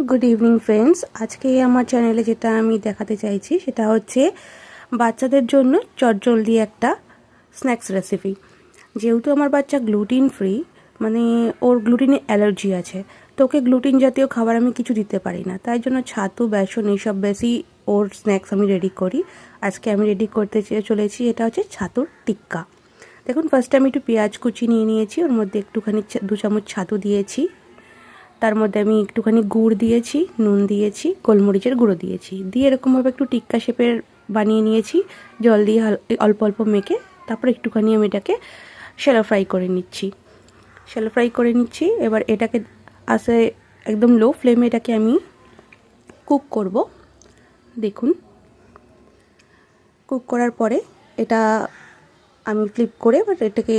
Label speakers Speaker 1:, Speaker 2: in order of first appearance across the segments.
Speaker 1: Good evening friends. আজকে আমার চ্যানেলে যেটা আমি দেখাতে চাইছি সেটা হচ্ছে বাচ্চাদের জন্য চটজলদি একটা স্ন্যাক্স রেসিপি। যেহেতু আমার বাচ্চা গ্লুটিন ফ্রি, মানে ওর গ্লুটিনে অ্যালার্জি আছে, তো ওকে গ্লুটিন জাতীয় খাবার আমি কিছু দিতে পারি না, তাই জন্য ছাতু, বেসন এইসব বেশি ওর স্ন্যাক্স আমি রেডি করি। আজকে আমি রেডি করতে চলেছি, এটা হচ্ছে ছাতুর টিক্কা। দেখুন, ফার্স্টে আমি একটু পেঁয়াজ কুচি নিয়ে নিয়েছি, ওর মধ্যে একটুখানি 2 চামচ ছাতু দিয়েছি, তার মধ্যে আমি একটুখানি গুড় দিয়েছি, নুন দিয়েছি, গোলমরিচের গুঁড়ো দিয়েছি, দিয়ে এরকমভাবে একটু টিক্কা শেপের বানিয়ে নিয়েছি। জল দিয়ে অল্প অল্প মেখে তারপর একটুখানি আমি এটাকে শ্যালো ফ্রাই করে নিচ্ছি। এবার এটাকে একদম লো ফ্লেমে এটাকে আমি কুক করব। দেখুন, কুক করার পরে এটা আমি ফ্লিপ করে এটাকে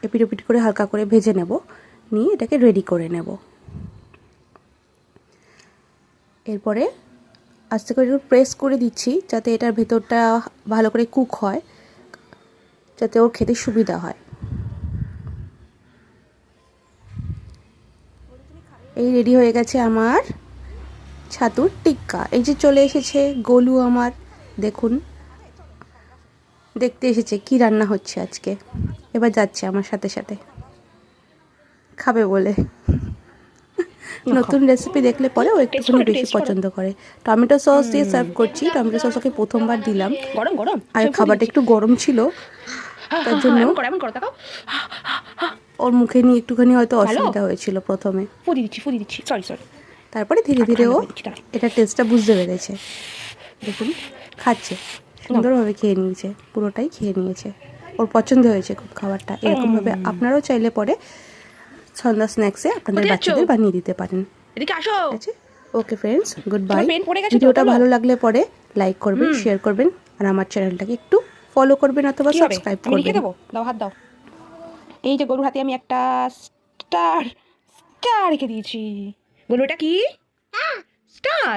Speaker 1: এপিট ওপিট করে হালকা করে ভেজে নেব, নিয়ে এটাকে রেডি করে নেব। এরপরে আস্তে করে একটু প্রেস করে দিচ্ছি যাতে এটার ভেতরটা ভালো করে কুক হয়, যাতে ওর খেতে সুবিধা হয়। এই রেডি হয়ে গেছে আমার ছাতুর টিক্কা। এই যে চলে এসেছে গোলু আমার, দেখুন দেখতে এসেছে কি রান্না হচ্ছে আজকে। এবার যাচ্ছে আমার সাথে সাথে খাবে বলে। নতুন রেসিপি দেখলে পরে ও একটুখানি বেশি পছন্দ করে। টমেটো সস দিয়ে সার্ভ করছি। টমেটো সস ওকে প্রথমবার দিলাম, আর খাবারটা একটু গরম ছিল, তার জন্য ওর মুখে নিয়ে একটুখানি হয়তো অসুবিধা হয়েছিল প্রথমে। তারপরে ধীরে ধীরে ও এটা টেস্টটা বুঝতে পেরেছে। দেখুন, খাচ্ছে, সুন্দরভাবে খেয়ে নিয়েছে, পুরোটাই খেয়ে নিয়েছে, ওর পছন্দ হয়েছে খুব খাবারটা। এরকমভাবে আপনারাও চাইলে পরে সন্ধ্যা স্ন্যাক্সে আপনাদের বাচ্চাদের বানিয়ে দিতে পারেন। ঠিক আছে? Okay friends, good bye. ভিডিওটা ভালো লাগলে পরে লাইক করবেন, শেয়ার করবেন, আর আমার চ্যানেলটাকে একটু ফলো করবেন অথবা সাবস্ক্রাইব করবেন।
Speaker 2: দাও, হাত দাও। এই যে গরুর হাতে আমি একটা স্টার রেখে দিয়েছি। গরু, এটা কি স্টার?